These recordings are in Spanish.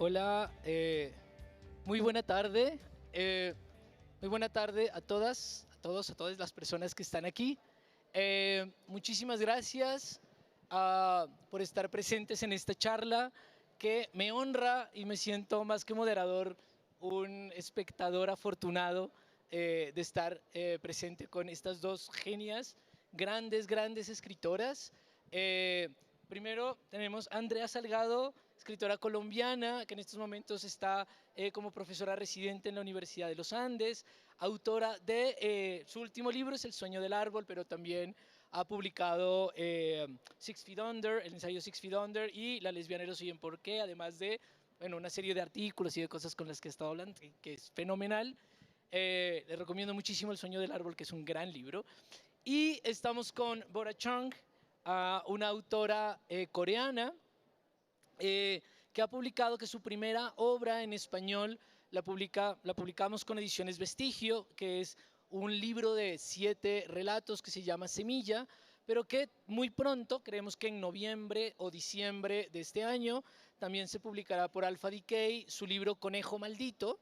Hola, muy buena tarde. Muy buena tarde a todas, a todos, a todas las personas que están aquí. Muchísimas gracias por estar presentes en esta charla que me honra y me siento más que moderador, un espectador afortunado de estar presente con estas dos genias, grandes escritoras. Primero tenemos a Andrea Salgado, escritora colombiana, que en estos momentos está como profesora residente en la Universidad de los Andes, autora de su último libro es El sueño del árbol, pero también ha publicado Six Feet Under, el ensayo Six Feet Under y La lesbiana y lo siguen por qué, además de una serie de artículos y de cosas con las que he estado hablando, que es fenomenal. Les recomiendo muchísimo El sueño del árbol, que es un gran libro. Y estamos con Bora Chung, una autora coreana que ha publicado que su primera obra en español la publicamos con Ediciones Vestigio, que es un libro de 7 relatos que se llama Semilla, pero que muy pronto, creemos que en noviembre o diciembre de este año, también se publicará por Alpha Decay su libro Conejo Maldito,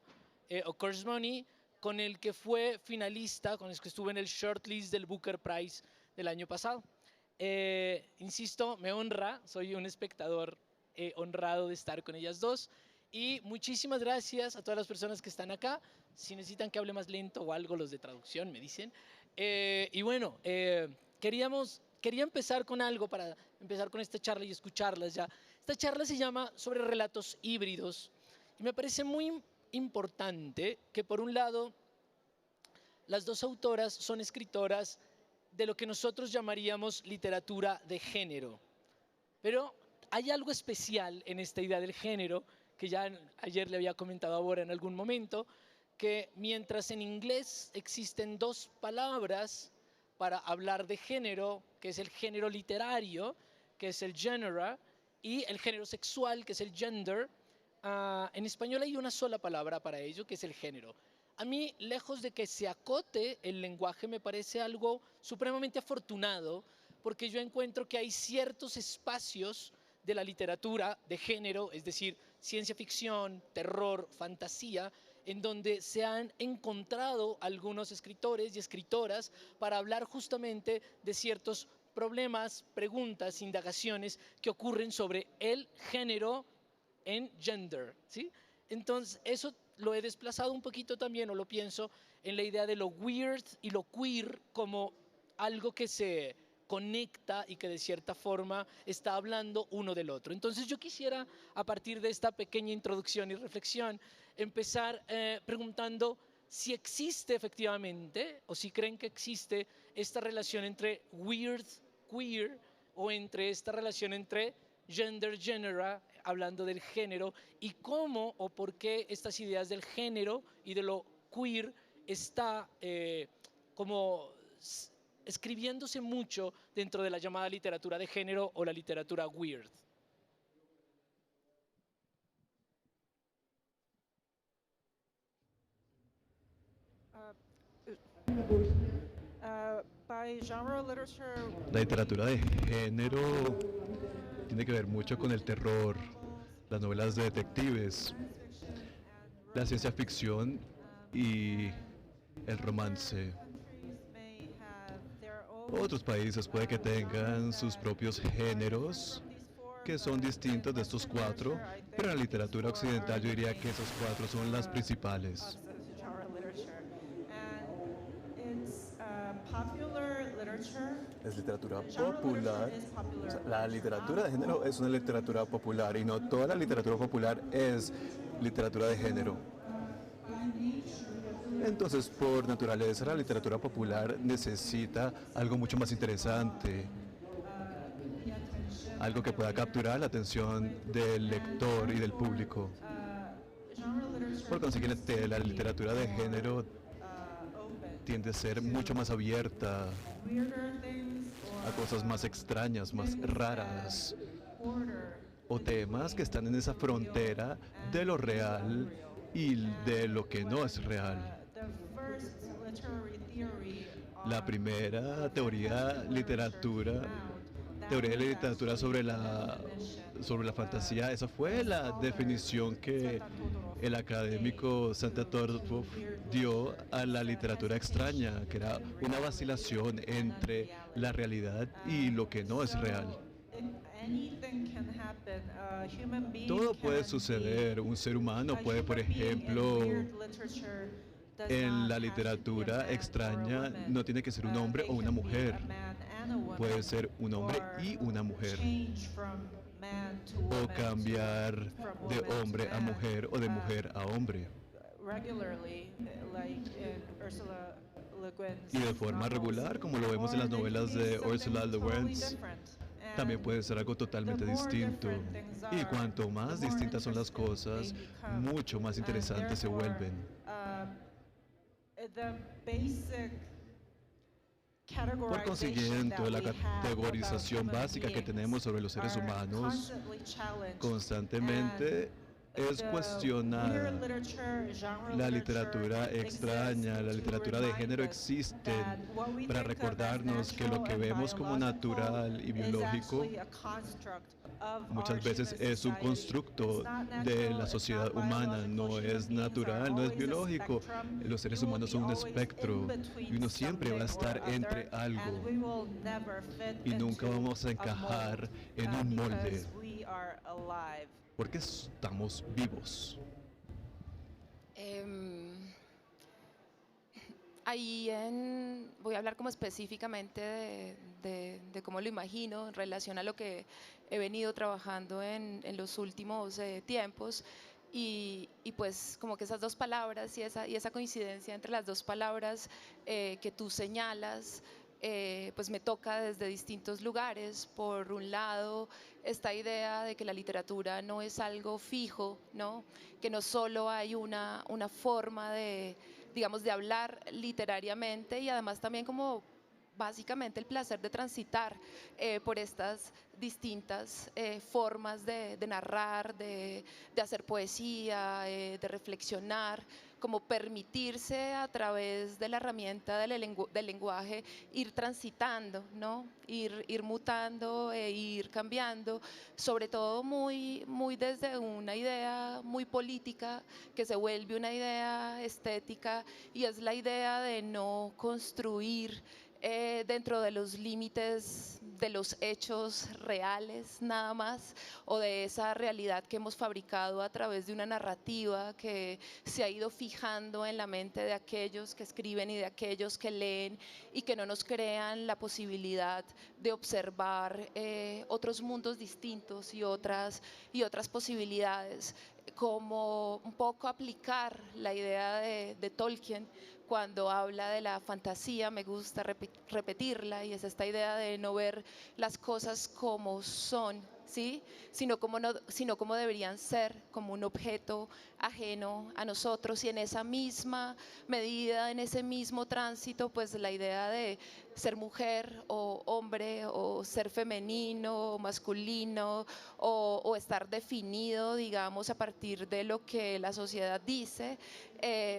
o Curse Money, con el que fue finalista, con el que estuvo en el shortlist del Booker Prize del año pasado. Insisto, me honra, soy un espectador honrado de estar con ellas dos. Y muchísimas gracias a todas las personas que están acá. Si necesitan que hable más lento o algo, los de traducción me dicen. Y bueno, quería empezar con algo para empezar con esta charla y escucharlas ya. Esta charla se llama sobre relatos híbridos. Y me parece muy importante que por un lado las dos autoras son escritoras de lo que nosotros llamaríamos literatura de género. Pero hay algo especial en esta idea del género, que ya ayer le había comentado a Bora en algún momento, que mientras en inglés existen 2 palabras para hablar de género, que es el género literario, que es el genre, y el género sexual, que es el gender, en español hay una sola palabra para ello, que es el género. A mí, lejos de que se acote el lenguaje, me parece algo supremamente afortunado, porque yo encuentro que hay ciertos espacios de la literatura de género, es decir, ciencia ficción, terror, fantasía, en donde se han encontrado algunos escritores y escritoras para hablar justamente de ciertos problemas, preguntas, indagaciones que ocurren sobre el género en gender, ¿sí? Entonces, eso lo he desplazado un poquito también, o lo pienso, en la idea de lo weird y lo queer como algo que se conecta y que de cierta forma está hablando uno del otro. Entonces yo quisiera, a partir de esta pequeña introducción y reflexión, empezar preguntando si existe efectivamente, o si creen que existe esta relación entre weird, queer, o entre esta relación entre gender, genera, hablando del género, y cómo o por qué estas ideas del género y de lo queer está como escribiéndose mucho dentro de la llamada literatura de género o la literatura weird. La literatura de género tiene que ver mucho con el terror, las novelas de detectives, la ciencia ficción y el romance. Otros países puede que tengan sus propios géneros que son distintos de estos 4, pero en la literatura occidental yo diría que esos 4 son las principales. Es literatura popular. O sea, la literatura de género es una literatura popular y no toda la literatura popular es literatura de género. Entonces, por naturaleza, la literatura popular necesita algo mucho más interesante, algo que pueda capturar la atención del lector y del público. Por consiguiente, la literatura de género tiende a ser mucho más abierta a cosas más extrañas, más raras, o temas que están en esa frontera de lo real y de lo que no es real. La primera teoría literatura teoría de la literatura sobre la fantasía, esa fue la definición que el académico Santa Tortov dio a la literatura extraña, que era una vacilación entre la realidad y lo que no es real. Todo puede suceder. Un ser humano puede, por ejemplo, en la literatura extraña, no tiene que ser un hombre o una mujer. Puede ser un hombre y una mujer. O cambiar de hombre a mujer o de mujer a hombre. Y de forma regular, como lo vemos en las novelas de Ursula Le Guin, también puede ser algo totalmente distinto. Y cuanto más distintas son las cosas, mucho más interesantes se vuelven. Por consiguiente, la categorización básica que tenemos sobre los seres humanos constantemente es cuestionada. La literatura extraña, la literatura de género existen para recordarnos que lo que vemos como natural y biológico muchas veces es un constructo de la sociedad humana, no es natural, no es biológico. Los seres humanos son un espectro y uno siempre va a estar entre algo y nunca vamos a encajar en un molde porque estamos vivos. Voy a hablar como específicamente de cómo lo imagino en relación a lo que he venido trabajando en los últimos tiempos y pues como que esas dos palabras y esa coincidencia entre las dos palabras que tú señalas pues me toca desde distintos lugares. Por un lado, esta idea de que la literatura no es algo fijo, ¿no? Que no solo hay una forma de, digamos, de hablar literariamente y además también como básicamente el placer de transitar por estas distintas formas de narrar, de hacer poesía, de reflexionar, como permitirse a través de la herramienta del lenguaje ir transitando, ¿no? Ir mutando e ir cambiando, sobre todo muy desde una idea muy política que se vuelve una idea estética y es la idea de no construir dentro de los límites de los hechos reales nada más o de esa realidad que hemos fabricado a través de una narrativa que se ha ido fijando en la mente de aquellos que escriben y de aquellos que leen y que no nos crean la posibilidad de observar otros mundos distintos y otras posibilidades, como un poco aplicar la idea de Tolkien cuando habla de la fantasía. Me gusta repetirla y es esta idea de no ver las cosas como son, ¿sí? sino como deberían ser, como un objeto ajeno a nosotros, y en esa misma medida, en ese mismo tránsito, pues la idea de ser mujer o hombre o ser femenino o masculino o estar definido, digamos, a partir de lo que la sociedad dice,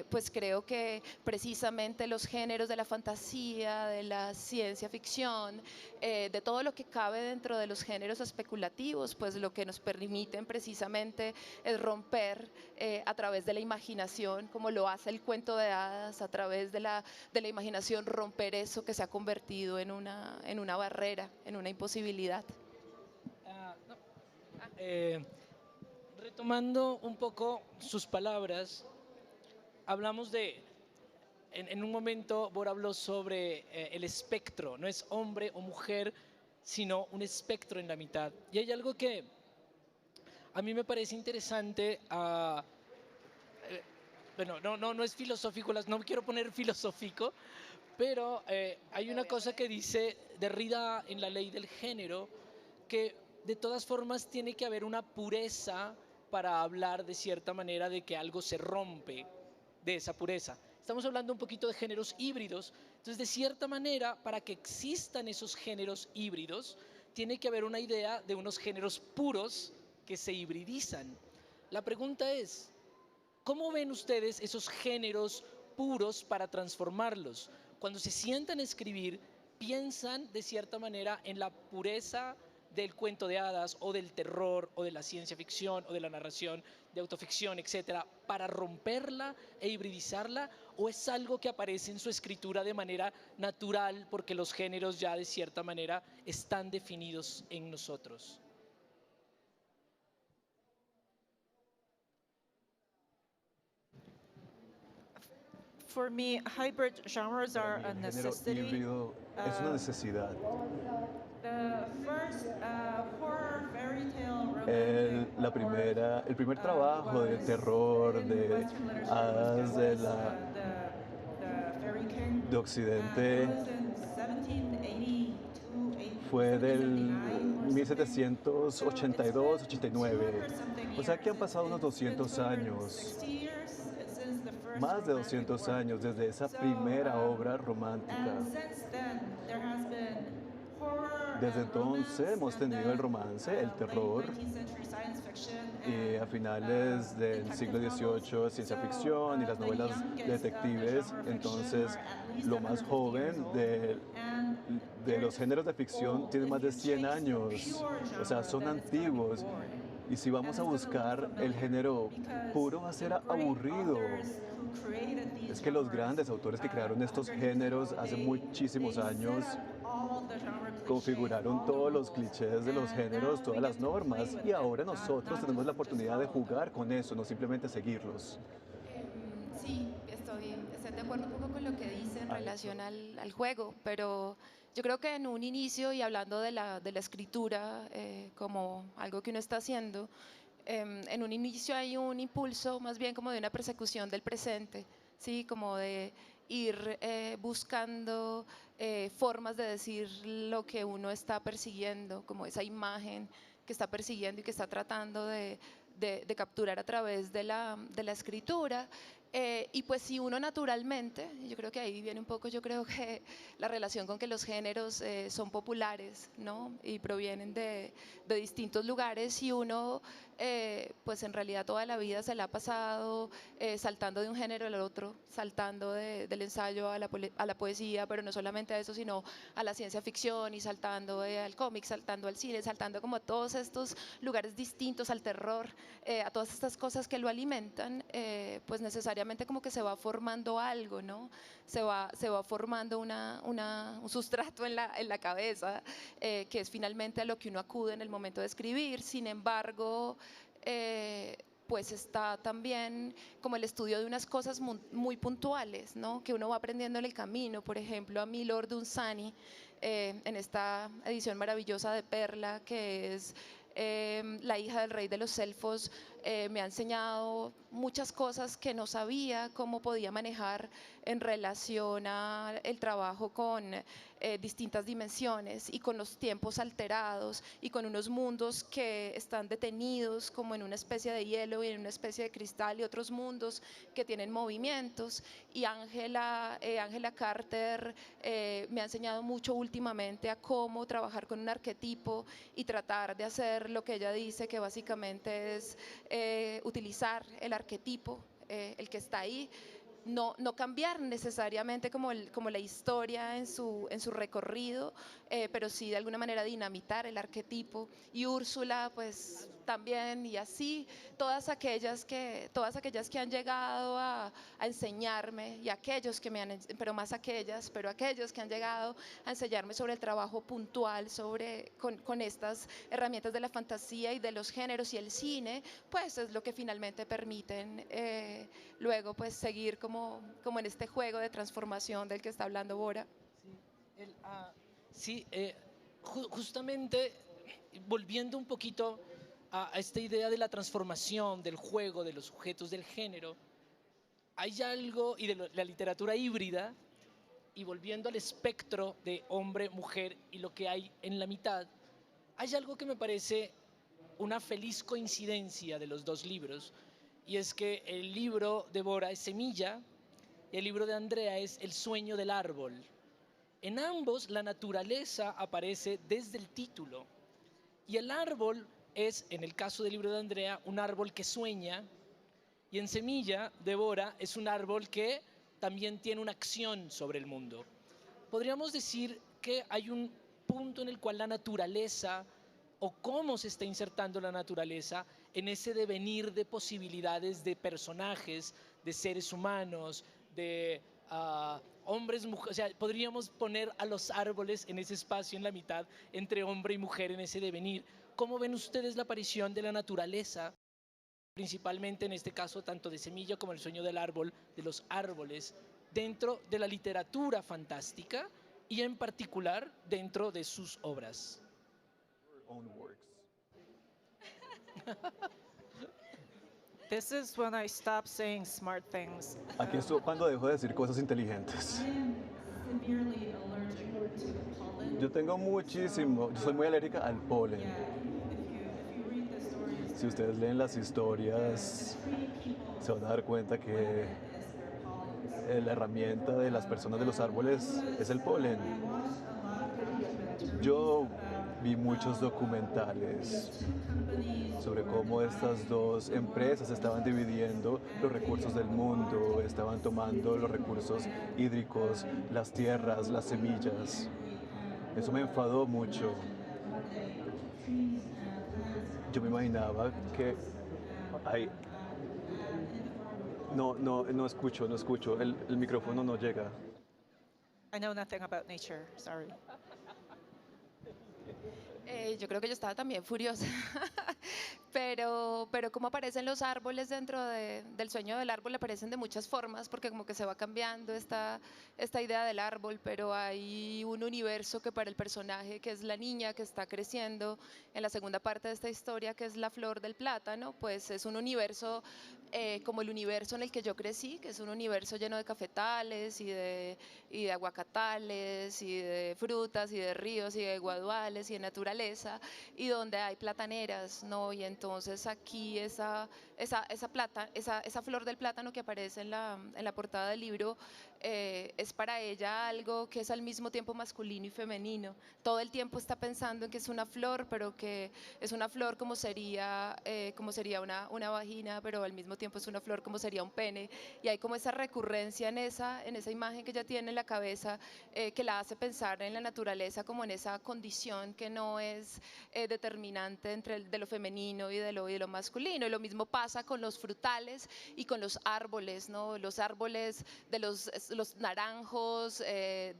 pues creo que precisamente los géneros de la fantasía, de la ciencia ficción, de todo lo que cabe dentro de los géneros especulativos, pues lo que nos permiten precisamente es romper a través de la imaginación, como lo hace el cuento de hadas, a través de la imaginación, romper eso que se ha convertido en una barrera, en una imposibilidad. No. Retomando un poco sus palabras, hablamos en un momento Bora habló sobre el espectro, no es hombre o mujer, sino un espectro en la mitad. Y hay algo que a mí me parece interesante, bueno, no es filosófico, no me quiero poner filosófico, pero hay una cosa que dice Derrida en la ley del género, que de todas formas tiene que haber una pureza para hablar de cierta manera de que algo se rompe de esa pureza. Estamos hablando un poquito de géneros híbridos, entonces de cierta manera para que existan esos géneros híbridos tiene que haber una idea de unos géneros puros que se hibridizan. La pregunta es, ¿cómo ven ustedes esos géneros puros para transformarlos? Cuando se sientan a escribir, piensan de cierta manera en la pureza del cuento de hadas o del terror o de la ciencia ficción o de la narración de autoficción, etcétera, para romperla e hibridizarla, o es algo que aparece en su escritura de manera natural porque los géneros ya de cierta manera están definidos en nosotros? For me, hybrid genres are Para a mí el género necessity. híbrido es una necesidad. The first horror fairy tale romantic El primer trabajo de terror, de hadas de de Occidente fue del 1782-89. O sea que han pasado unos 200 años, más de 200 años desde esa primera obra romántica. Desde entonces hemos tenido el romance, el terror, y a finales del siglo XVIII ciencia ficción y las novelas detectives. Entonces, lo más joven de los géneros de ficción tiene más de 100 años, o sea, son antiguos. Y si vamos a buscar el género puro, va a ser aburrido. Es que los grandes autores que crearon estos géneros hace muchísimos años configuraron todos los clichés de los géneros, todas las normas, y ahora nosotros tenemos la oportunidad de jugar con eso, no simplemente seguirlos. Sí, estoy de acuerdo un poco con lo que dice en relación al juego, pero yo creo que en un inicio, y hablando de la escritura como algo que uno está haciendo, en un inicio hay un impulso más bien como de una persecución del presente, ¿sí? Como de ir buscando formas de decir lo que uno está persiguiendo, como esa imagen que está persiguiendo y que está tratando de capturar a través de la escritura. Y pues si uno naturalmente, yo creo que ahí viene un poco, yo creo que la relación con que los géneros son populares, ¿no? Y provienen de distintos lugares, y uno pues en realidad toda la vida se la ha pasado saltando de un género al otro, saltando del ensayo a la poesía, pero no solamente a eso, sino a la ciencia ficción, y saltando al cómic, saltando al cine, saltando como a todos estos lugares distintos, al terror, a todas estas cosas que lo alimentan, pues necesariamente como que se va formando algo, ¿no? Se va formando un sustrato en la cabeza, que es finalmente a lo que uno acude en el momento de escribir. Sin embargo, pues está también como el estudio de unas cosas muy puntuales, ¿no? Que uno va aprendiendo en el camino. Por ejemplo, a mí Lord Dunsany, en esta edición maravillosa de Perla, que es la hija del rey de los elfos, me ha enseñado muchas cosas que no sabía cómo podía manejar en relación al trabajo con distintas dimensiones y con los tiempos alterados y con unos mundos que están detenidos como en una especie de hielo y en una especie de cristal, y otros mundos que tienen movimientos. Y Angela Carter me ha enseñado mucho últimamente a cómo trabajar con un arquetipo y tratar de hacer lo que ella dice, que básicamente es utilizar el arquetipo, el que está ahí, no cambiar necesariamente como la historia en su recorrido, pero sí de alguna manera dinamitar el arquetipo. Y Úrsula pues también, y así todas aquellas que han llegado a enseñarme, y aquellos que aquellos que han llegado a enseñarme sobre el trabajo puntual, con estas herramientas de la fantasía y de los géneros y el cine, pues es lo que finalmente permiten luego pues seguir como en este juego de transformación del que está hablando Bora. Sí, justamente volviendo un poquito a esta idea de la transformación del juego, de los sujetos del género, hay algo, y de la literatura híbrida, y volviendo al espectro de hombre, mujer y lo que hay en la mitad, hay algo que me parece una feliz coincidencia de los dos libros, y es que el libro de Bora es Semilla y el libro de Andrea es El sueño del árbol. En ambos la naturaleza aparece desde el título, y el árbol es, en el caso del libro de Andrea, un árbol que sueña, y en Semilla de Bora es un árbol que también tiene una acción sobre el mundo. Podríamos decir que hay un punto en el cual la naturaleza o cómo se está insertando la naturaleza en ese devenir de posibilidades de personajes, de seres humanos, de hombres, mujeres. O sea, podríamos poner a los árboles en ese espacio en la mitad entre hombre y mujer en ese devenir. ¿Cómo ven ustedes la aparición de la naturaleza, principalmente en este caso tanto de Semilla como El sueño del árbol, de los árboles, dentro de la literatura fantástica y en particular dentro de sus obras? This is when I stop saying smart things. Aquí es cuando dejo de decir cosas inteligentes. I am severely allergic to pollen. Yo soy muy alérgica al polen. Yeah, if you read the stories, Si ustedes leen las historias, se van a dar cuenta que la herramienta de las personas de los árboles es el polen. Yo vi muchos documentales sobre cómo estas dos empresas estaban dividiendo los recursos del mundo, estaban tomando los recursos hídricos, las tierras, las semillas. Eso me enfadó mucho. Yo me imaginaba que hay... No escucho. El micrófono no llega. I know nothing about nature, sorry. Yo creo que yo estaba también furiosa, pero cómo aparecen los árboles dentro del sueño del árbol, aparecen de muchas formas, porque como que se va cambiando esta idea del árbol, pero hay un universo que para el personaje, que es la niña que está creciendo en la segunda parte de esta historia, que es la flor del plátano, pues es un universo como el universo en el que yo crecí, que es un universo lleno de cafetales y de aguacatales y de frutas y de ríos y de guaduales y de naturaleza, y donde hay plataneras, ¿no? Y entonces aquí esa flor del plátano que aparece en la portada del libro es para ella algo que es al mismo tiempo masculino y femenino. Todo el tiempo está pensando en que es una flor, pero que es una flor como sería una vagina, pero al mismo tiempo es una flor como sería un pene. Y hay como esa recurrencia en esa imagen que ella tiene en la cabeza que la hace pensar en la naturaleza como en esa condición que no es determinante de lo femenino y de lo masculino. Y lo mismo pasa con los frutales y con los árboles, ¿no? Los árboles de los naranjos, de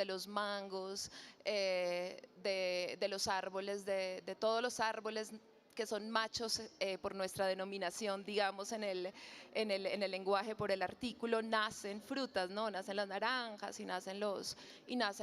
los mangos, de los árboles, de todos los árboles que son machos por nuestra denominación, digamos, en el lenguaje, por el artículo, nacen frutas, ¿no? Nacen las naranjas y nacen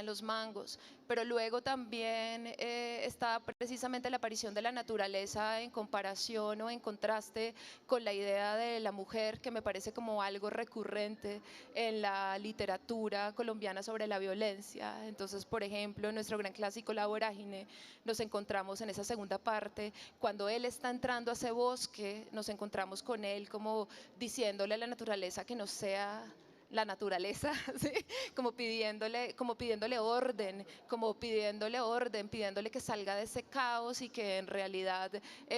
los mangos. Pero luego también está precisamente la aparición de la naturaleza en comparación o en contraste con la idea de la mujer, que me parece como algo recurrente en la literatura colombiana sobre la violencia. Entonces, por ejemplo, en nuestro gran clásico La Vorágine, nos encontramos en esa segunda parte, cuando él está entrando a ese bosque, nos encontramos con él como diciéndole a la naturaleza que no sea la naturaleza, ¿sí? como pidiéndole orden, pidiéndole que salga de ese caos y que en realidad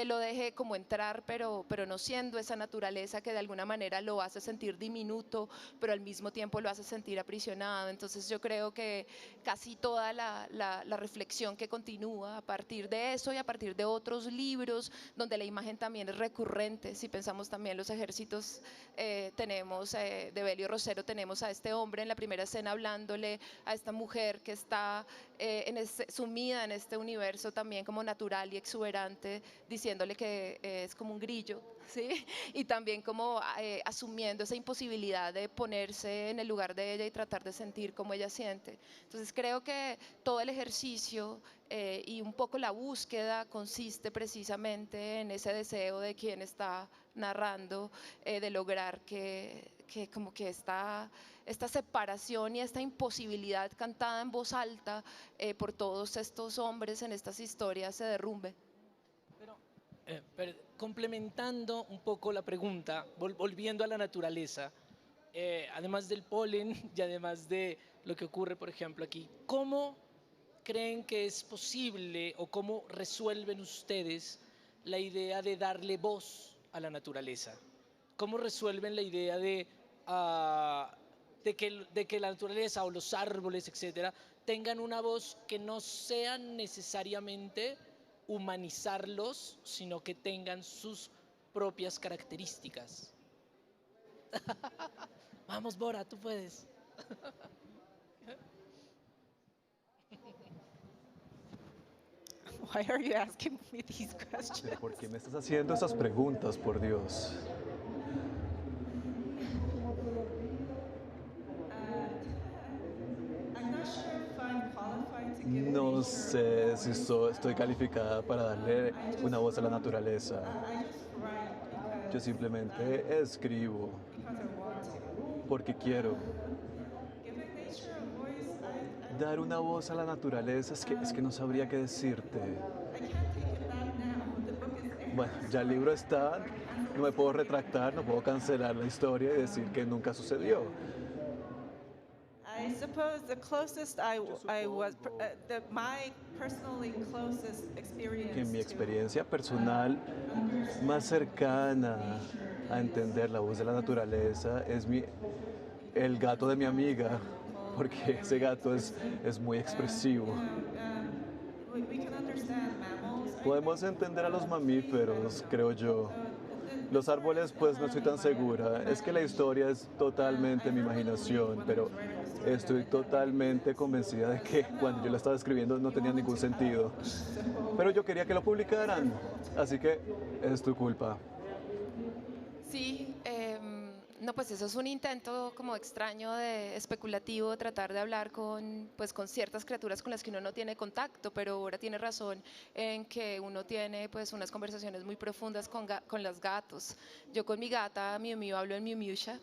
lo deje como entrar, pero no siendo esa naturaleza que de alguna manera lo hace sentir diminuto, pero al mismo tiempo lo hace sentir aprisionado. Entonces yo creo que casi toda la reflexión que continúa a partir de eso y a partir de otros libros donde la imagen también es recurrente. Si pensamos también los ejércitos, tenemos de Belio Rosero, tenemos a este hombre en la primera escena hablándole a esta mujer que está sumida en este universo también como natural y exuberante, diciéndole que es como un grillo, ¿sí? Y también como asumiendo esa imposibilidad de ponerse en el lugar de ella y tratar de sentir como ella siente. Entonces creo que todo el ejercicio y un poco la búsqueda consiste precisamente en ese deseo de quien está narrando, de lograr que como que esta separación y esta imposibilidad cantada en voz alta por todos estos hombres en estas historias se derrumbe. Pero complementando un poco la pregunta, volviendo a la naturaleza, además del polen y además de lo que ocurre, por ejemplo, aquí, ¿cómo creen que es posible o cómo resuelven ustedes la idea de darle voz a la naturaleza? ¿Cómo resuelven la idea de que la naturaleza o los árboles, etcétera, tengan una voz que no sea necesariamente humanizarlos, sino que tengan sus propias características. Vamos, Bora, tú puedes. Why are you asking me these questions? Pero ¿por qué me estás haciendo esas preguntas, por Dios? I'm not sure if I'm qualified to give No sé si estoy calificada para darle una voz a la naturaleza. I just write Yo simplemente escribo because I want to. porque quiero. Giving nature a voice, Dar una voz a la naturaleza es que no sabría qué decirte. I can't take it back now. The book is there. Bueno, ya el libro está, no me puedo retractar, no puedo cancelar la historia y decir que nunca sucedió. I suppose the closest I was, my personally closest experience Que mi to experiencia personal más cercana a entender la voz de la naturaleza es el gato de mi amiga, porque ese gato es muy expresivo. We can understand mammals. Podemos entender a los mamíferos, creo yo. Los árboles, pues no estoy tan segura. Es que la historia es totalmente mi imaginación, pero estoy totalmente convencida de que cuando yo la estaba escribiendo no tenía ningún sentido. Pero yo quería que lo publicaran, así que es tu culpa. Sí, no, pues eso es un intento como extraño de especulativo, tratar de hablar pues, con ciertas criaturas con las que uno no tiene contacto, pero ahora tiene razón en que uno tiene pues unas conversaciones muy profundas con los gatos. Yo con mi gata Miu Miu hablo en Miu Miusha.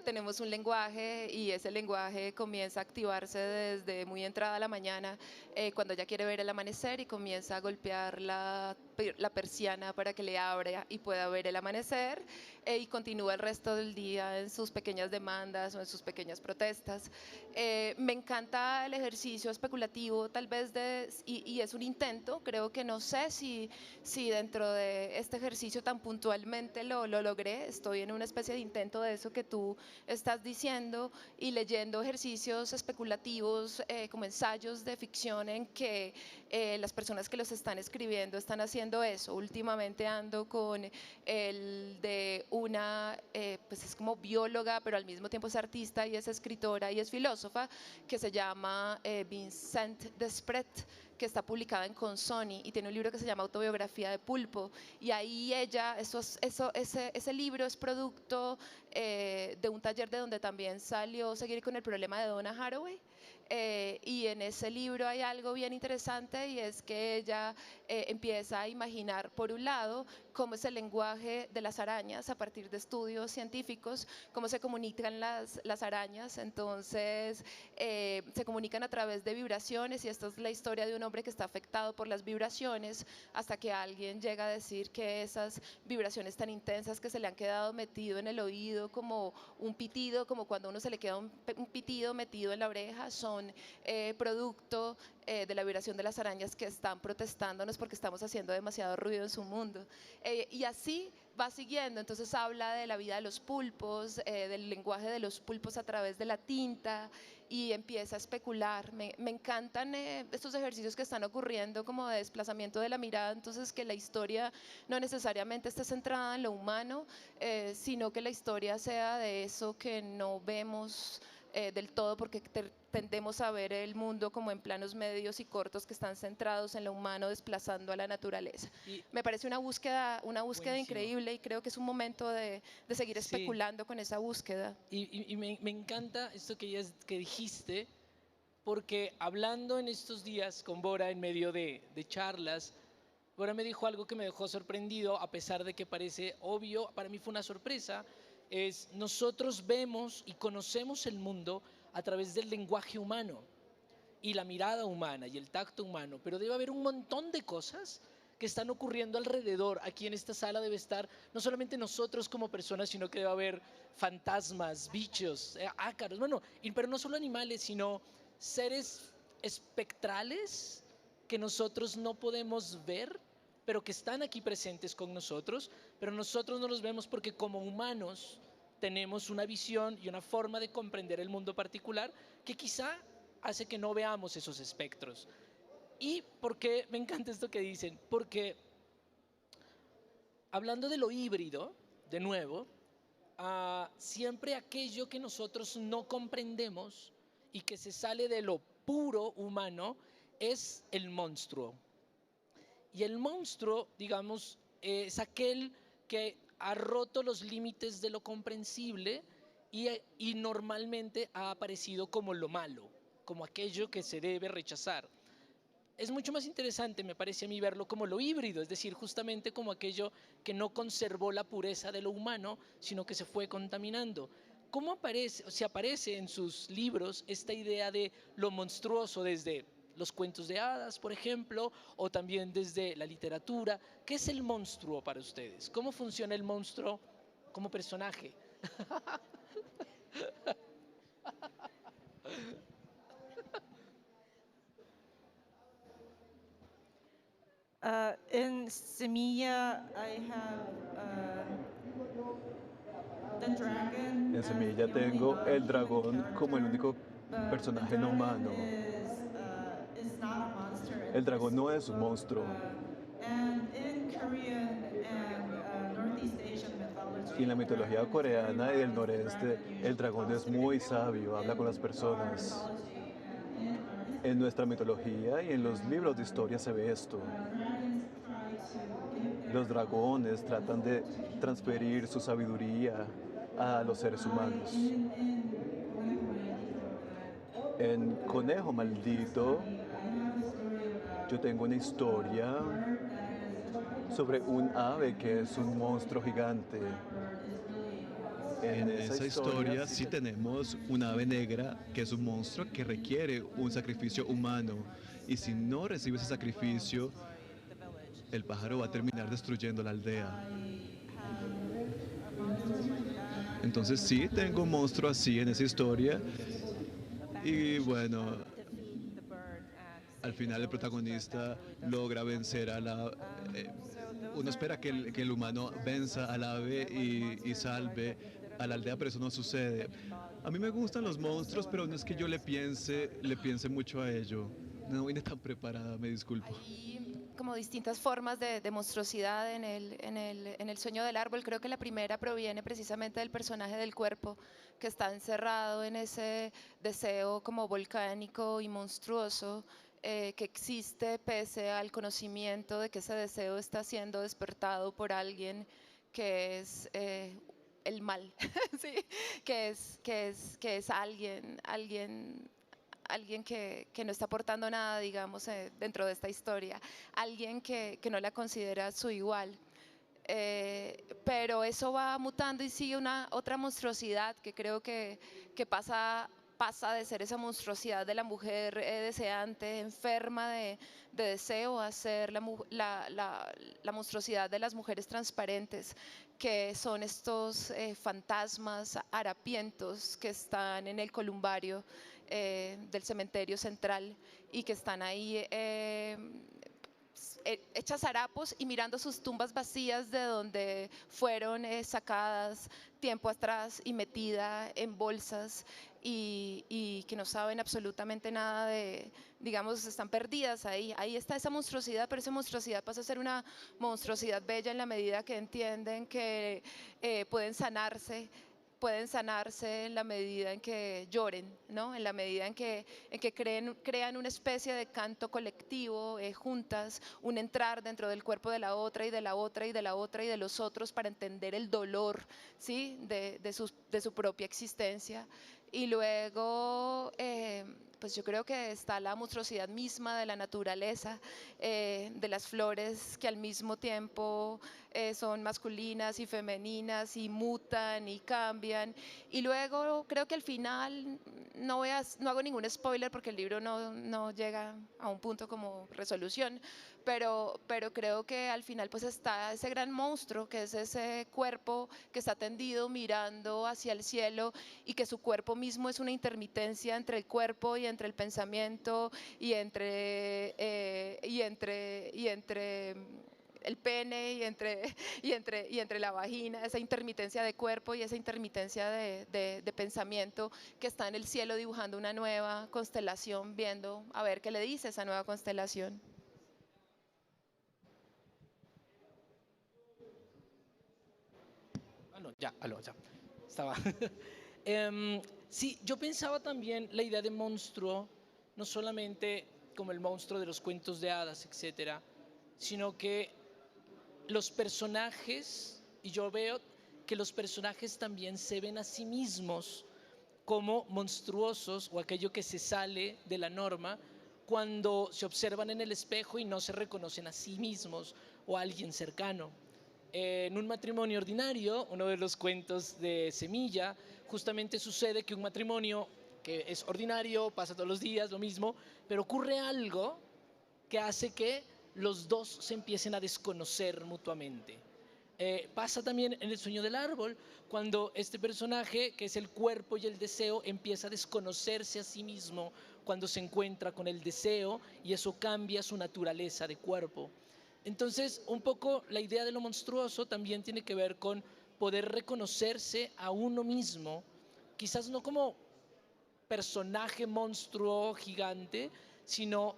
Tenemos un lenguaje y ese lenguaje comienza a activarse desde muy entrada la mañana, cuando ella quiere ver el amanecer y comienza a golpear la persiana para que le abra y pueda ver el amanecer, y continúa el resto del día en sus pequeñas demandas o en sus pequeñas protestas. Me encanta el ejercicio especulativo, tal vez, y es un intento, creo que no sé si dentro de este ejercicio tan puntualmente lo logré. Estoy en una especie de intento de eso que tú estás diciendo y leyendo ejercicios especulativos, como ensayos de ficción en que las personas que los están escribiendo están haciendo eso. Últimamente ando con el de una, pues es como bióloga, pero al mismo tiempo es artista y es escritora y es filósofa, que se llama Vincent Despret, que está publicada en Consoni y tiene un libro que se llama Autobiografía de Pulpo. Y ahí ella, ese libro es producto de un taller de donde también salió Seguir con el problema de Donna Haraway. Y en ese libro hay algo bien interesante, y es que ella empieza a imaginar, por un lado, cómo es el lenguaje de las arañas a partir de estudios científicos, cómo se comunican las arañas. Entonces se comunican a través de vibraciones, y esta es la historia de un hombre que está afectado por las vibraciones, hasta que alguien llega a decir que esas vibraciones tan intensas que se le han quedado metido en el oído como un pitido, como cuando uno se le queda un pitido metido en la oreja, son producto de la vibración de las arañas que están protestándonos porque estamos haciendo demasiado ruido en su mundo. Y así va siguiendo. Entonces habla de la vida de los pulpos, del lenguaje de los pulpos a través de la tinta, y empieza a especular. Me encantan estos ejercicios que están ocurriendo como de desplazamiento de la mirada, entonces que la historia no necesariamente esté centrada en lo humano, sino que la historia sea de eso que no vemos del todo, porque tendemos a ver el mundo como en planos medios y cortos que están centrados en lo humano, desplazando a la naturaleza. Me parece una búsqueda Buenísimo. increíble, y creo que es un momento de seguir Sí. especulando con esa búsqueda. Y me encanta esto que dijiste, porque hablando en estos días con Bora en medio de charlas, Bora me dijo algo que me dejó sorprendido, a pesar de que parece obvio, para mí fue una sorpresa. Nosotros vemos y conocemos el mundo a través del lenguaje humano y la mirada humana y el tacto humano, pero debe haber un montón de cosas que están ocurriendo alrededor. Aquí en esta sala debe estar no solamente nosotros como personas, sino que debe haber fantasmas, bichos, ácaros, bueno, pero no solo animales, sino seres espectrales que nosotros no podemos ver, pero que están aquí presentes con nosotros, pero nosotros no los vemos porque como humanos tenemos una visión y una forma de comprender el mundo particular que quizá hace que no veamos esos espectros. ¿Y por qué me encanta esto que dicen? Porque hablando de lo híbrido, de nuevo, siempre aquello que nosotros no comprendemos y que se sale de lo puro humano es el monstruo. Y el monstruo, digamos, es aquel que ha roto los límites de lo comprensible y normalmente ha aparecido como lo malo, como aquello que se debe rechazar. Es mucho más interesante, me parece a mí, verlo como lo híbrido, es decir, justamente como aquello que no conservó la pureza de lo humano, sino que se fue contaminando. ¿Cómo se aparece en sus libros esta idea de lo monstruoso desde los cuentos de hadas, por ejemplo, o también desde la literatura? ¿Qué es el monstruo para ustedes? ¿Cómo funciona el monstruo como personaje? In Semilla, I have the dragon. En as Semilla the only tengo el non-human dragón como el character, único but personaje the no dragon humano. is not a monster. El dragón no es un monstruo. And in Korean and Northeast Asian mythology, Y en la mitología dragon is very coreana y del wise. The noreste, dragon el usually dragón talks es to muy people. sabio, habla con las In our personas. mythology and in our En nuestra mitología y en los libros de historia se ve esto. dragons try to give their Los dragones tratan de transferir su sabiduría a los seres humanos. En Conejo Maldito, yo tengo una historia sobre un ave que es un monstruo gigante. En esa historia sí tenemos una ave negra que es un monstruo que requiere un sacrificio humano. Y si no recibe ese sacrificio, el pájaro va a terminar destruyendo la aldea. Entonces sí, tengo un monstruo así en esa historia. Y bueno, al final el protagonista logra vencer a la... uno espera que el humano venza al ave y salve a la aldea, pero eso no sucede. A mí me gustan los monstruos, pero no es que yo le piense mucho a ello. No vine tan preparada, me disculpo. Hay como distintas formas de monstruosidad en el sueño del árbol. Creo que la primera proviene precisamente del personaje del cuerpo, que está encerrado en ese deseo como volcánico y monstruoso que existe pese al conocimiento de que ese deseo está siendo despertado por alguien que es el mal, ¿sí? que es alguien que no está aportando nada, digamos, dentro de esta historia, alguien que no la considera su igual. Pero eso va mutando y sigue otra monstruosidad que creo que pasa de ser esa monstruosidad de la mujer deseante, enferma de deseo, a ser la monstruosidad de las mujeres transparentes, que son estos fantasmas harapientos que están en el columbario del cementerio central y que están ahí hechas harapos y mirando sus tumbas vacías de donde fueron sacadas tiempo atrás y metida en bolsas y que no saben absolutamente nada digamos, están perdidas ahí. Ahí está esa monstruosidad, pero esa monstruosidad pasa a ser una monstruosidad bella en la medida que entienden que pueden sanarse en la medida en que lloren, ¿no? En la medida en que crean una especie de canto colectivo juntas, un entrar dentro del cuerpo de la otra y de la otra y de la otra y de los otros para entender el dolor, ¿sí? de su propia existencia. Y luego, pues yo creo que está la monstruosidad misma de la naturaleza, de las flores que al mismo tiempo son masculinas y femeninas y mutan y cambian. Y luego creo que al final, no hago ningún spoiler porque el libro no llega a un punto como resolución, pero creo que al final pues está ese gran monstruo que es ese cuerpo que está tendido mirando hacia el cielo y que su cuerpo mismo es una intermitencia entre el cuerpo y entre el pensamiento y entre el pene y entre la vagina, esa intermitencia de cuerpo y esa intermitencia de pensamiento que está en el cielo dibujando una nueva constelación, viendo a ver qué le dice esa nueva constelación. Ah, no, ya, aló, ya. Estaba. Sí, yo pensaba también la idea de monstruo, no solamente como el monstruo de los cuentos de hadas, etcétera, sino que los personajes, y yo veo que los personajes también se ven a sí mismos como monstruosos o aquello que se sale de la norma cuando se observan en el espejo y no se reconocen a sí mismos o a alguien cercano. En un matrimonio ordinario, uno de los cuentos de Semilla, justamente sucede que un matrimonio que es ordinario, pasa todos los días, lo mismo, pero ocurre algo que hace que los dos se empiecen a desconocer mutuamente. Pasa también en El sueño del árbol, cuando este personaje, que es el cuerpo y el deseo, empieza a desconocerse a sí mismo cuando se encuentra con el deseo y eso cambia su naturaleza de cuerpo. Entonces, un poco la idea de lo monstruoso también tiene que ver con poder reconocerse a uno mismo, quizás no como personaje monstruo gigante, sino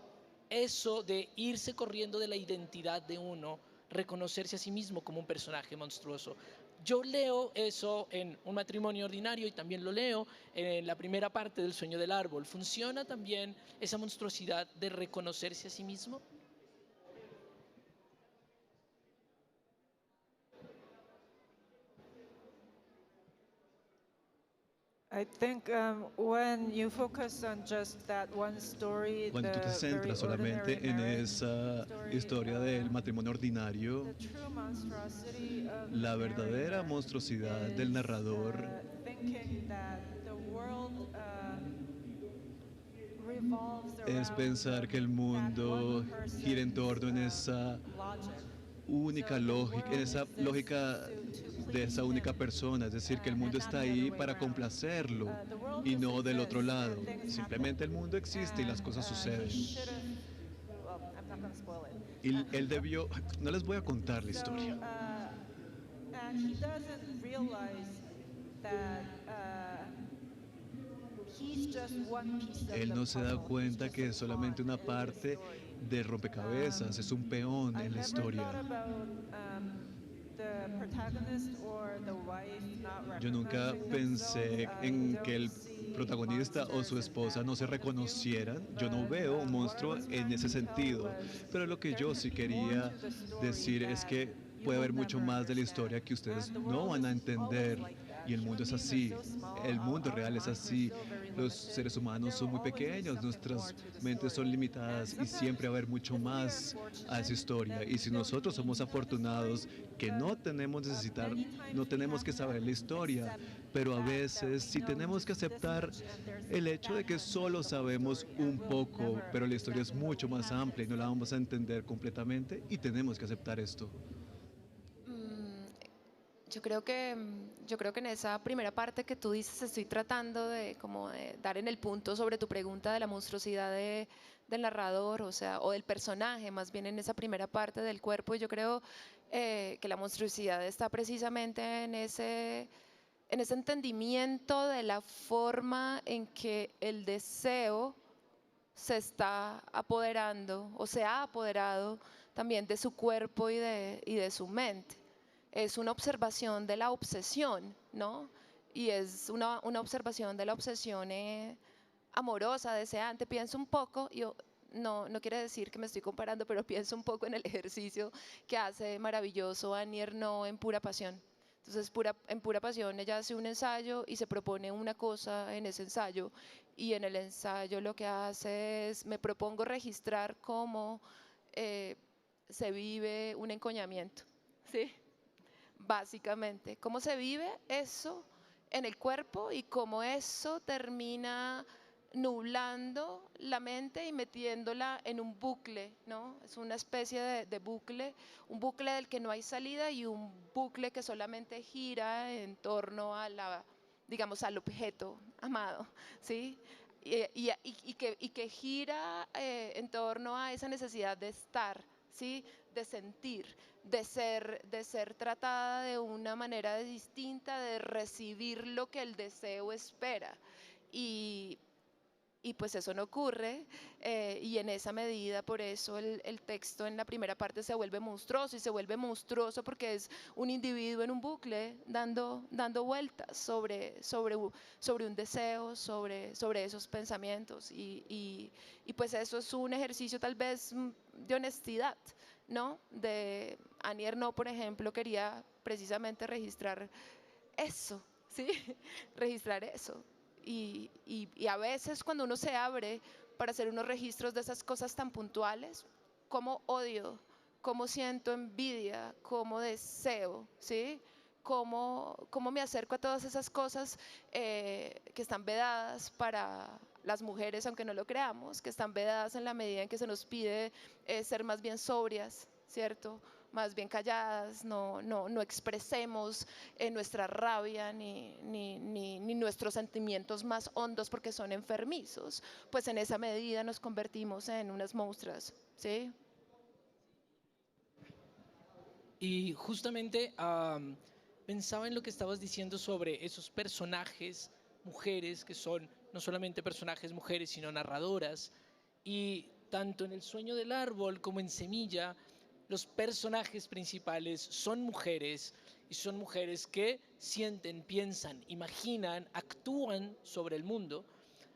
eso de irse corriendo de la identidad de uno, reconocerse a sí mismo como un personaje monstruoso. Yo leo eso en Un matrimonio ordinario y también lo leo en la primera parte del Sueño del árbol. ¿Funciona también esa monstruosidad de reconocerse a sí mismo? I think when you focus on just that one story, Cuando tú te the very centras ordinary solamente en marriage esa story, historia del matrimonio ordinario, the true monstrosity of the la verdadera narrator monstruosidad del is narrador thinking that the world revolves es around pensar que el that mundo one gira en person's torno en esa logic. única So the lógica, en world esa exists lógica to de esa please única him, persona, es decir, que el mundo and not está the ahí other way para around. complacerlo The world y just no del otro exists lado. and things Simplemente el happen. mundo existe y las And cosas he suceden. should have, well, I'm not going to spoil it. Y él debió, no les voy a contar la So, historia. and he doesn't realize that he's just one piece of Él the no se da puzzle. He's cuenta just que a es solamente pawn una in the parte story. del rompecabezas, es un peón I en la never thought historia. about the protagonist or the wife not Yo nunca recognizing pensé themselves. en I que el don't see protagonista o su monsters in esposa that no se point of view. reconocieran. Yo no But veo un what I monstruo was en trying ese to tell sentido. was Pero lo que there yo could sí be more quería to the story decir es that que you puede will haber mucho never más de la understand. historia que ustedes And the no world van a is always entender. like that. Y el mundo Human es beings are así. so small, El mundo our real es minds are así. so very Los limited, seres and humanos there son will muy always be pequeños, something more nuestras to the mentes son story. limitadas And y siempre va a haber mucho if we are más a esa fortunate, historia. then Y si we don't nosotros somos need to know the afortunados story, que but, no tenemos many times no we tenemos have que to saber la historia, accept pero a that veces we sí know tenemos que just this aceptar much and there's el hecho de that que much solo of the whole sabemos story, un and we'll poco, never pero la historia es understand it, but mucho we más have to amplia y no la accept vamos a entender completamente y tenemos que aceptar esto. Yo creo que en esa primera parte que tú dices estoy tratando de como de dar en el punto sobre tu pregunta de la monstruosidad del narrador, o sea, o del personaje, más bien en esa primera parte del cuerpo. Y yo creo que la monstruosidad está precisamente en ese entendimiento de la forma en que el deseo se está apoderando o se ha apoderado también de su cuerpo y de su mente. Es una observación de la obsesión, ¿no? Y es una observación de la obsesión amorosa, deseante. Pienso un poco, no quiere decir que me estoy comparando, pero pienso un poco en el ejercicio que hace maravilloso Annie Ernaux en Pura Pasión. Entonces, en Pura Pasión ella hace un ensayo y se propone una cosa en ese ensayo, y en el ensayo lo que hace es, me propongo registrar cómo se vive un encoñamiento, ¿sí? Básicamente, cómo se vive eso en el cuerpo y cómo eso termina nublando la mente y metiéndola en un bucle, ¿no? Es una especie de bucle, un bucle del que no hay salida y un bucle que solamente gira en torno a digamos, al objeto amado, ¿sí? Y que gira en torno a esa necesidad de estar, ¿sí? de sentir, de ser tratada de una manera distinta, de recibir lo que el deseo espera. Y pues eso no ocurre, y en esa medida por eso el texto en la primera parte se vuelve monstruoso, y se vuelve monstruoso porque es un individuo en un bucle dando vueltas sobre un deseo, sobre esos pensamientos, y pues eso es un ejercicio tal vez de honestidad, ¿no? Annie Ernaux, por ejemplo, quería precisamente registrar eso, ¿sí? Registrar eso. Y a veces cuando uno se abre para hacer unos registros de esas cosas tan puntuales, como odio, como siento envidia, como deseo, ¿sí? Cómo me acerco a todas esas cosas que están vedadas para las mujeres, aunque no lo creamos, que están vedadas en la medida en que se nos pide ser más bien sobrias, ¿cierto? Más bien calladas, no expresemos nuestra rabia ni nuestros sentimientos más hondos porque son enfermizos, pues en esa medida nos convertimos en unas monstruas, ¿sí? Y justamente pensaba en lo que estabas diciendo sobre esos personajes, mujeres, que son no solamente personajes mujeres, sino narradoras. Y tanto en El sueño del árbol como en Semilla, los personajes principales son mujeres, y son mujeres que sienten, piensan, imaginan, actúan sobre el mundo.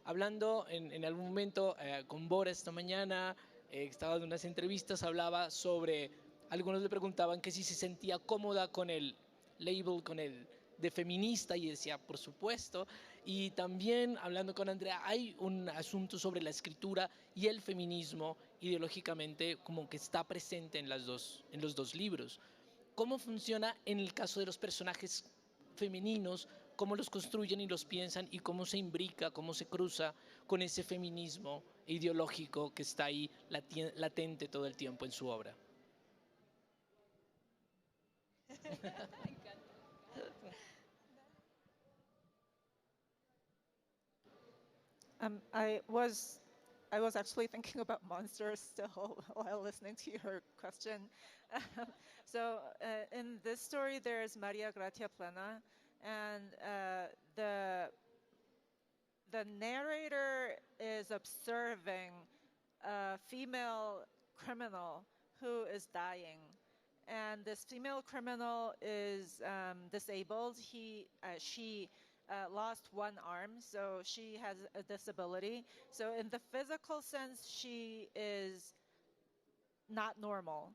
Hablando en algún momento con Bora esta mañana, estaba en unas entrevistas, hablaba sobre, algunos le preguntaban que si se sentía cómoda con el label, con el de feminista, y decía, por supuesto. Y también hablando con Andrea, hay un asunto sobre la escritura y el feminismo ideológicamente como que está presente en los dos libros. ¿Cómo funciona en el caso de los personajes femeninos? ¿Cómo los construyen y los piensan? ¿Y cómo se imbrica, cómo se cruza con ese feminismo ideológico que está ahí latente todo el tiempo en su obra? I was actually thinking about monsters still while listening to your question. So in this story, there's Maria Gracia Plena, and the narrator is observing a female criminal who is dying. And this female criminal is disabled. She lost one arm, so she has a disability. So in the physical sense, she is not normal.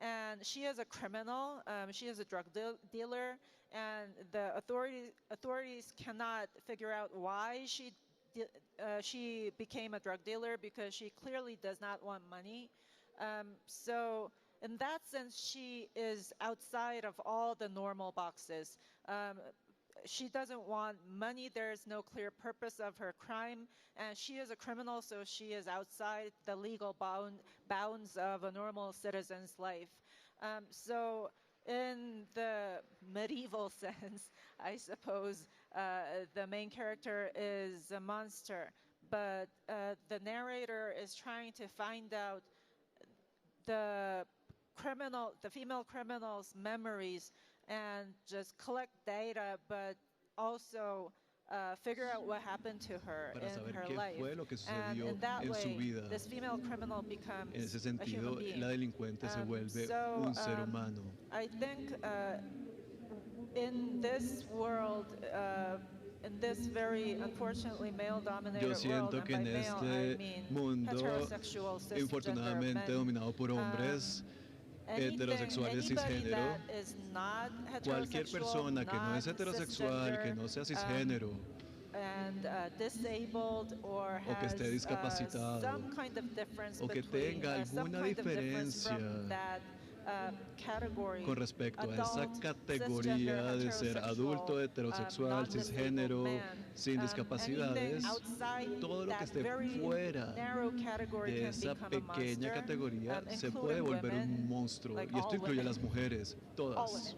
And she is a criminal. She is a drug dealer, and the authorities cannot figure out why she became a drug dealer, because she clearly does not want money. So in that sense, she is outside of all the normal boxes. She doesn't want money. There's no clear purpose of her crime, and she is a criminal, so she is outside the legal bounds of a normal citizen's life. So in the medieval sense, I suppose, the main character is a monster, but the narrator is trying to find out the female criminal's memories and just collect data, but also figure out what happened to her para in saber her qué life. fue lo que And sucedió in that en su way, vida. this female criminal becomes En ese a sentido, human being. la delincuente se vuelve un ser humano. I think in this world, in this very unfortunately male-dominated Yo world, siento and que by en male I este mean mundo heterosexual cisgender infortunadamente men, dominado por hombres heterosexuales cisgénero, cualquier persona que no es heterosexual, que no sea cisgénero, o que esté discapacitado, o que tenga alguna diferencia con respecto a esa categoría de ser adulto, heterosexual, cisgénero, sin discapacidades, todo lo que esté fuera de esa pequeña categoría se puede volver un monstruo. Y esto incluye a las mujeres, todas.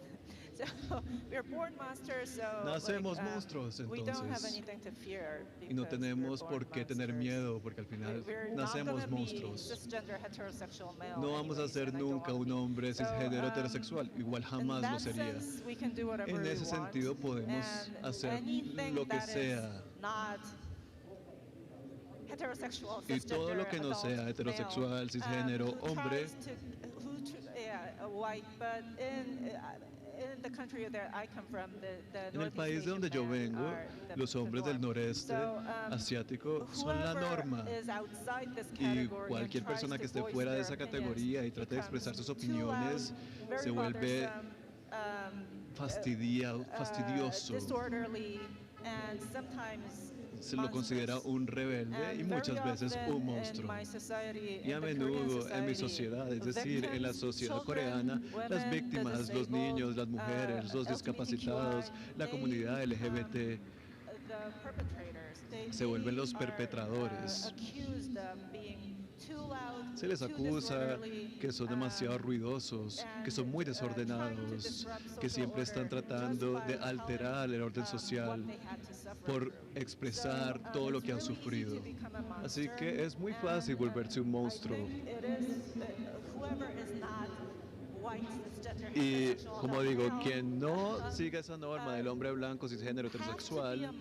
So we're born monsters, so Nacemos monstruos, we don't have entonces, anything to fear y no because tenemos we're born por qué tener monsters. miedo, porque al final We're not nacemos gonna be monstruos. cisgender heterosexual male No vamos a anyways, ser and I don't nunca wanna un be. hombre So, cisgénero heterosexual, igual in jamás lo that sería. sense, we can do whatever En we ese want, sentido podemos and hacer anything lo que that is sea. not heterosexual, Y todo lo cisgender, que no sea adult heterosexual, male, cisgénero, who hombre, tries a white, but in the country that I come from, the en el Northeast país de Asian donde yo men vengo, are los the hombres del norm. noreste So, asiático son la whoever norma. is outside this Y category cualquier and persona tries que to esté voice fuera de their esa opinions categoría y trate de expresar sus becomes too loud, opiniones very se vuelve bothersome, fastidioso. disorderly, and sometimes Se lo considera monstrous. un rebelde y And muchas very veces often un in monstruo. my society, Y a in the Korean menudo en mi society, sociedad, es decir, en la victims, sociedad children, coreana, las women, the víctimas, los disabled, niños, las mujeres, los discapacitados, la comunidad LGBT the perpetrators. se vuelven los are, perpetradores. accused of being too loud, Se les too acusa disorderly, que son demasiado ruidosos, que son muy desordenados, que siempre están tratando de alterar el orden social por expresar todo lo que han sufrido. Así que es muy fácil volverse un monstruo. Y como digo, quien no siga esa norma del hombre blanco, cisgénero, heterosexual,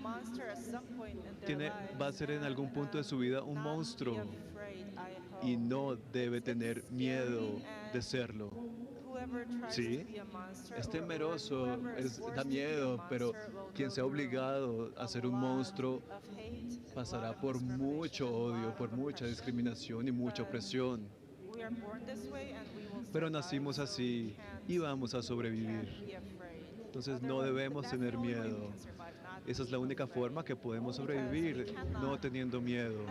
va a ser en algún punto de su vida un monstruo y no debe tener miedo de serlo. Sí, es temeroso, da miedo, pero quien sea obligado a ser un monstruo pasará por mucho odio, por mucha discriminación y mucha opresión. Pero nacimos así y vamos a sobrevivir. Entonces no debemos tener miedo. Esa es la única forma que podemos sobrevivir, no teniendo miedo.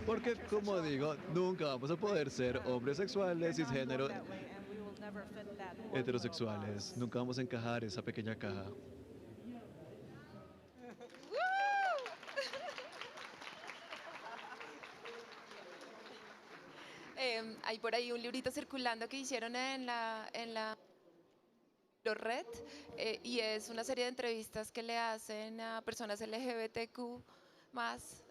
Porque, como digo, nunca vamos a poder ser hombres sexuales, cisgénero, heterosexuales. Nunca vamos a encajar esa pequeña caja. Hay por ahí un librito circulando que hicieron en la Los Red, y es una serie de entrevistas que le hacen a personas LGBTQ más.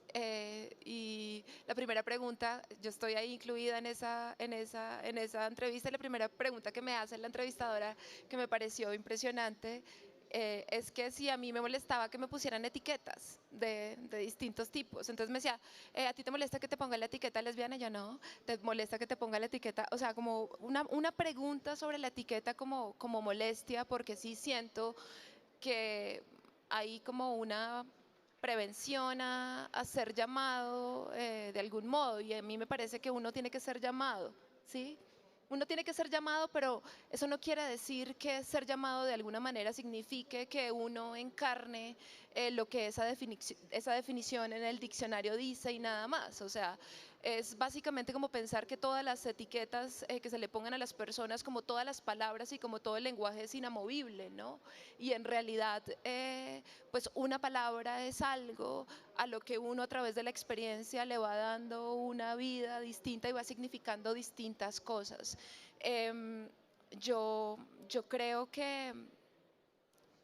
Y la primera pregunta, yo estoy ahí incluida en esa entrevista, y la primera pregunta que me hace la entrevistadora, que me pareció impresionante, es que si a mí me molestaba que me pusieran etiquetas de distintos tipos. Entonces me decía, ¿a ti te molesta que te ponga la etiqueta lesbiana? Yo no. ¿Te molesta que te ponga la etiqueta? O sea, como una pregunta sobre la etiqueta como molestia, porque sí siento que hay como una prevención a ser llamado de algún modo, y a mí me parece que uno tiene que ser llamado, ¿sí? Uno tiene que ser llamado, pero eso no quiere decir que ser llamado de alguna manera signifique que uno encarne lo que esa definición en el diccionario dice y nada más. O sea, es básicamente como pensar que todas las etiquetas que se le pongan a las personas, como todas las palabras y como todo el lenguaje, es inamovible, ¿no? Y en realidad, pues una palabra es algo a lo que uno a través de la experiencia le va dando una vida distinta y va significando distintas cosas. Yo creo que,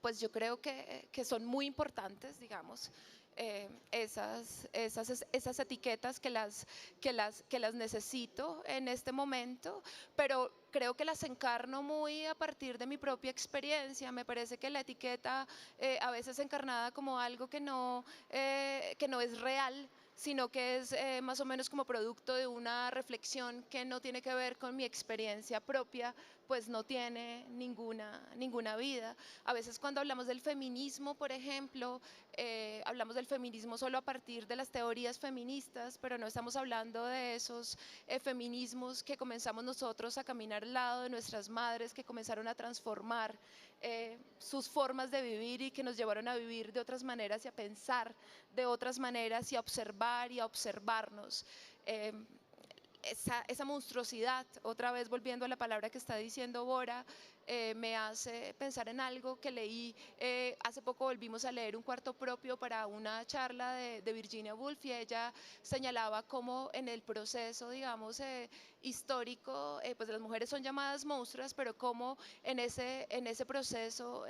pues yo creo que son muy importantes, digamos, esas etiquetas que las necesito en este momento, pero creo que las encarno muy a partir de mi propia experiencia. Me parece que la etiqueta a veces encarnada como algo que no es real, sino que es más o menos como producto de una reflexión que no tiene que ver con mi experiencia propia, pues no tiene ninguna vida. A veces cuando hablamos del feminismo, por ejemplo, hablamos del feminismo solo a partir de las teorías feministas, pero no estamos hablando de esos feminismos que comenzamos nosotros a caminar al lado de nuestras madres, que comenzaron a transformar sus formas de vivir y que nos llevaron a vivir de otras maneras y a pensar de otras maneras y a observar y a observarnos. Esa monstruosidad, otra vez volviendo a la palabra que está diciendo Bora, me hace pensar en algo que leí, hace poco volvimos a leer Un cuarto propio para una charla de Virginia Woolf, y ella señalaba cómo en el proceso, digamos, histórico, pues las mujeres son llamadas monstruas, pero como en ese proceso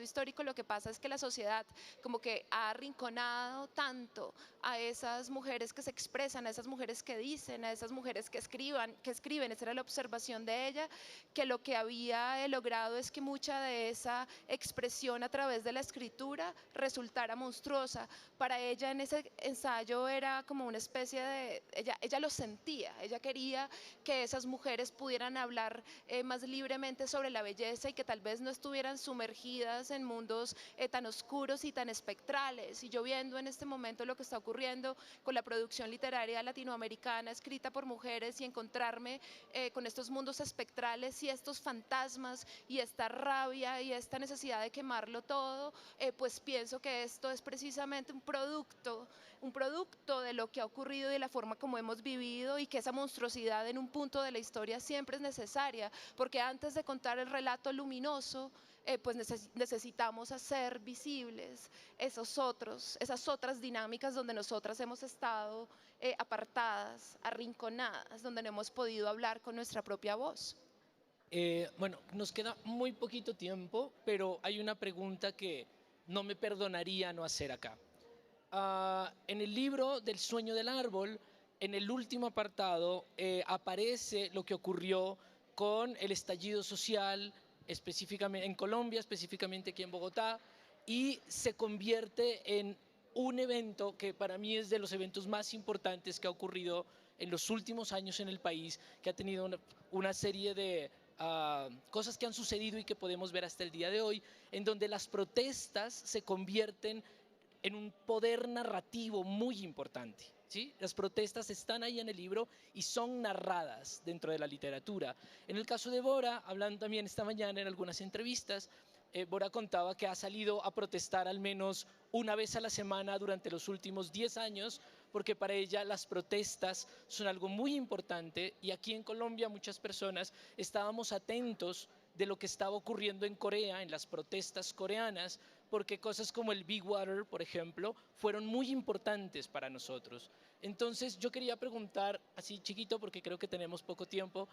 histórico lo que pasa es que la sociedad como que ha arrinconado tanto a esas mujeres que se expresan, a esas mujeres que dicen, a esas mujeres que escriben, esa era la observación de ella, que lo que había logrado es que mucha de esa expresión a través de la escritura resultara monstruosa. Para ella en ese ensayo era como una especie de, ella lo sentía, ella quería que esas mujeres pudieran hablar más libremente sobre la belleza y que tal vez no estuvieran sumergidas en mundos tan oscuros y tan espectrales. Y yo viendo en este momento lo que está ocurriendo con la producción literaria latinoamericana escrita por mujeres y encontrarme con estos mundos espectrales y estos fantasmas y esta rabia y esta necesidad de quemarlo todo, pues pienso que esto es precisamente un producto de lo que ha ocurrido y de la forma como hemos vivido, y que esa monstruosidad en un punto de la historia siempre es necesaria, porque antes de contar el relato luminoso, pues necesitamos hacer visibles esas otras dinámicas donde nosotras hemos estado apartadas, arrinconadas, donde no hemos podido hablar con nuestra propia voz. Bueno, nos queda muy poquito tiempo, pero hay una pregunta que no me perdonaría no hacer acá. En el libro del sueño del árbol, en el último apartado, aparece lo que ocurrió con el estallido social, específicamente en Colombia, específicamente aquí en Bogotá, y se convierte en un evento que para mí es de los eventos más importantes que ha ocurrido en los últimos años en el país, que ha tenido una serie de cosas que han sucedido y que podemos ver hasta el día de hoy, en donde las protestas se convierten en un poder narrativo muy importante. ¿Sí? Las protestas están ahí en el libro y son narradas dentro de la literatura. En el caso de Bora, hablando también esta mañana en algunas entrevistas, Bora contaba que ha salido a protestar al menos una vez a la semana durante los últimos 10 años, porque para ella las protestas son algo muy importante, y aquí en Colombia muchas personas estábamos atentos de lo que estaba ocurriendo en Corea, en las protestas coreanas, porque cosas como el Big Water, por ejemplo, fueron muy importantes para nosotros. Entonces yo quería preguntar, así chiquito porque creo que tenemos poco tiempo,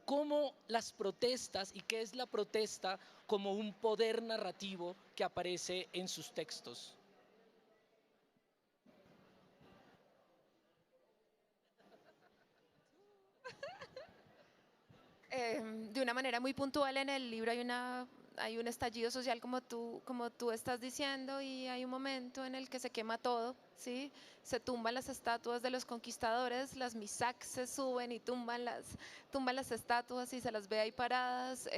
¿cómo las protestas y qué es la protesta como un poder narrativo que aparece en sus textos? De una manera muy puntual en el libro hay un estallido social como tú estás diciendo, y hay un momento en el que se quema todo, ¿sí? Se tumban las estatuas de los conquistadores, las MISAC se suben y tumban las estatuas y se las ve ahí paradas,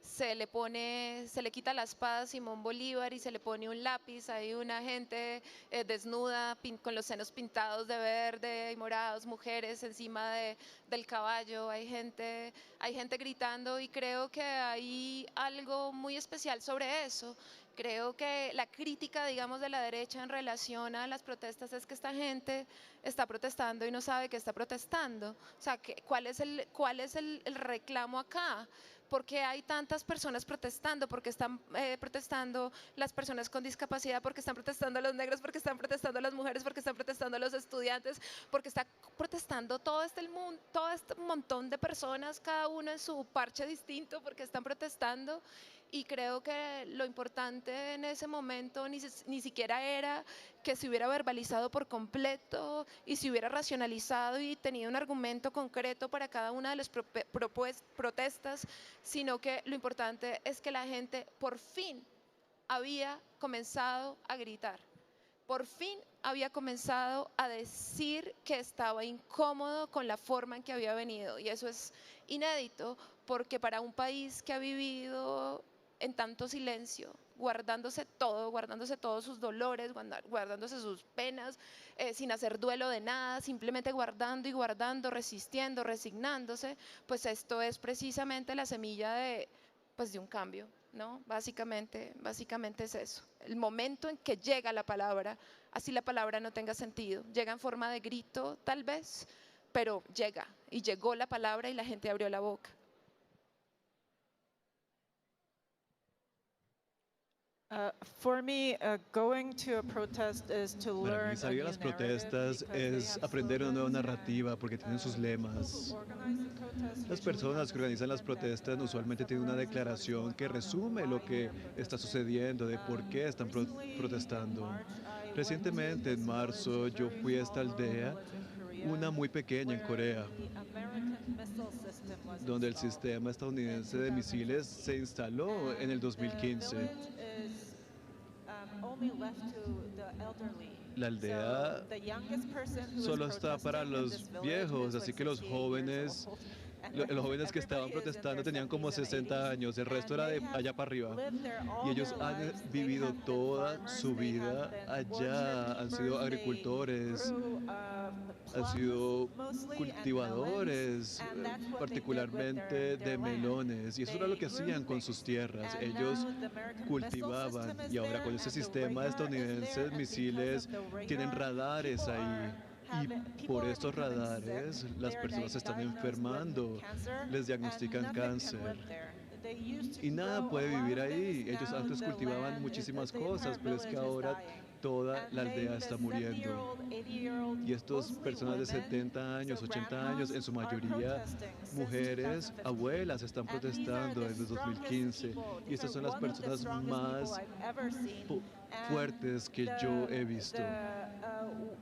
se le quita la espada a Simón Bolívar y se le pone un lápiz, hay una gente desnuda con los senos pintados de verde y morados, mujeres encima del caballo, hay gente gritando, y creo que hay algo muy especial sobre eso. Creo que la crítica, digamos, de la derecha en relación a las protestas es que esta gente está protestando y no sabe que está protestando. O sea, ¿cuál es el reclamo acá? ¿Por qué hay tantas personas protestando? ¿Por qué están protestando las personas con discapacidad? ¿Por qué están protestando los negros? ¿Por qué están protestando las mujeres? ¿Por qué están protestando los estudiantes? ¿Por qué está protestando todo este montón de personas, cada uno en su parche distinto? ¿Por qué están protestando? Y creo que lo importante en ese momento ni siquiera era que se hubiera verbalizado por completo y se hubiera racionalizado y tenido un argumento concreto para cada una de las protestas, sino que lo importante es que la gente por fin había comenzado a gritar. Por fin había comenzado a decir que estaba incómodo con la forma en que había venido. Y eso es inédito, porque para un país que ha vivido en tanto silencio, guardándose todos sus dolores, guardándose sus penas, sin hacer duelo de nada, simplemente guardando y guardando, resistiendo, resignándose, pues esto es precisamente la semilla de un cambio, ¿no? Básicamente es eso. El momento en que llega la palabra, así la palabra no tenga sentido, llega en forma de grito tal vez, pero llega, y llegó la palabra y la gente abrió la boca. For me, going to a protest is to Para learn mí a salir a new las narrative protestas because they es have aprender una nueva slogans narrativa porque tienen sus and people lemas. who organize the protests Las usually personas have que a organizan las statement that, protestas usualmente tienen una summarizes what is declaración going que on and resume why lo que they're está protesting. sucediendo, de por qué están Recently, in protestando. March, I went to Recientemente, en this marzo, village, a yo very fui a esta small rural aldea, village in Korea, una muy pequeña en where Corea, the American missile system was donde el installed sistema in estadounidense de misiles 2015. se instaló en el And the 2015. village is only left to the elderly. La aldea So the youngest person who is solo está para protesting in los this village viejos, is así like que los 68 years jóvenes, old. And los jóvenes que estaban everybody is in protestando their tenían como 70s and 60 80s, años, el resto and era they de have allá para arriba. lived there Y all ellos their han lives. They vivido have been toda farmers, su they have vida been allá, han sido orchard keepers, they agricultores, grew, han plums sido mostly and cultivadores, melons, and that's what they did with particularmente their de land. melones, y eso era lo que They grew hacían con things. sus tierras. And Ellos now the American missile cultivaban, system is y ahora there, con ese and the sistema radar is estadounidense, there, and misiles, because of the tienen radar, radares people ahí. are Y people por are estos becoming radares sick, las they are personas se están diagnosed with enfermando, cancer, les and diagnostican nothing can cáncer. live there. They used to Y nada grow puede a lot vivir of ahí. things, Ellos now antes the cultivaban land is- muchísimas the cosas, entire pero es que village is ahora dying. toda And la aldea the está 70-year-old, muriendo. 80-year-old, Y estas mostly personas de women, 70 años, so 80 años, en su grandmas, are mayoría protesting since mujeres, 2015. abuelas, están And these are protestando the desde strongest 2015. people. Y These estas are son las one of the personas strongest más people I've ever seen. fu- And fuertes que yo he visto.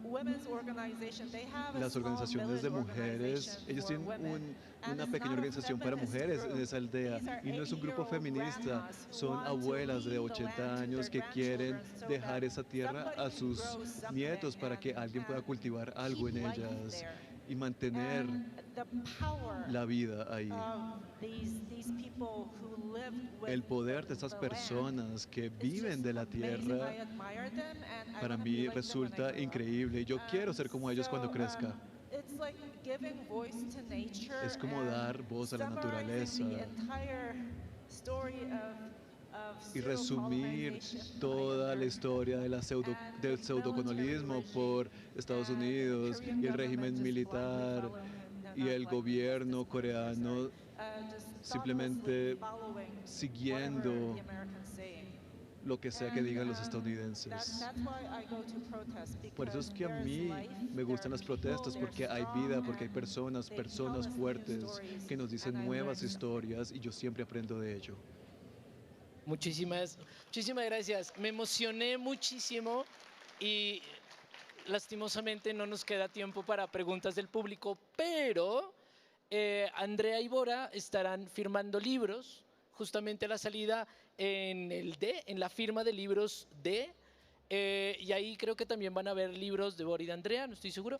Women's organization, they have a Las small organizaciones de village mujeres, organization ellos for tienen women. And una it's pequeña not a organización para feminist mujeres en group. esa aldea. These are Y no es un grupo 80-year-old feminista, grandmas who son want to abuelas de leave the 80 land to años their que quieren grandchildren so dejar that esa tierra somebody a can sus grow something nietos para que and alguien pueda can cultivar algo en keep life ellas there. y mantener And the power la vida ahí. of these people who live with El poder de estas the land personas que is viven just de la amazing. tierra, I admire them and I para wanna be mí like them when I resulta grow up. increíble. Yo quiero ser como ellos cuando crezca. It's like giving voice to nature Es como and dar voz a la naturaleza summarizing the entire story of y resumir pseudo-colonization toda by la historia de del pseudocolonialismo por Estados Unidos y el régimen militar y el gobierno coreano simplemente siguiendo lo que sea que digan los estadounidenses. Por eso es que a mí me gustan las protestas, porque hay vida, porque hay personas fuertes que nos dicen nuevas historias y yo siempre aprendo de ello. Muchísimas gracias. Me emocioné muchísimo y lastimosamente no nos queda tiempo para preguntas del público, pero Andrea y Bora estarán firmando libros justamente a la salida en la firma de libros D. Y ahí creo que también van a haber libros de Bora y de Andrea, no estoy seguro.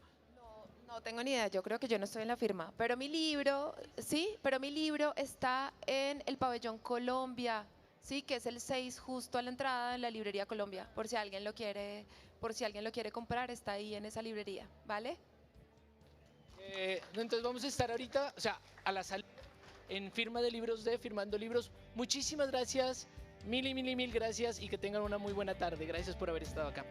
No tengo ni idea, yo creo que yo no estoy en la firma, pero mi libro, sí, pero mi libro está en el Pabellón Colombia, sí, que es el 6 justo a la entrada en la librería Colombia, por si alguien lo quiere comprar, está ahí en esa librería, ¿vale? Entonces vamos a estar ahorita, o sea, a la salida en firma de libros D, firmando libros. Muchísimas gracias, mil gracias y que tengan una muy buena tarde. Gracias por haber estado acá.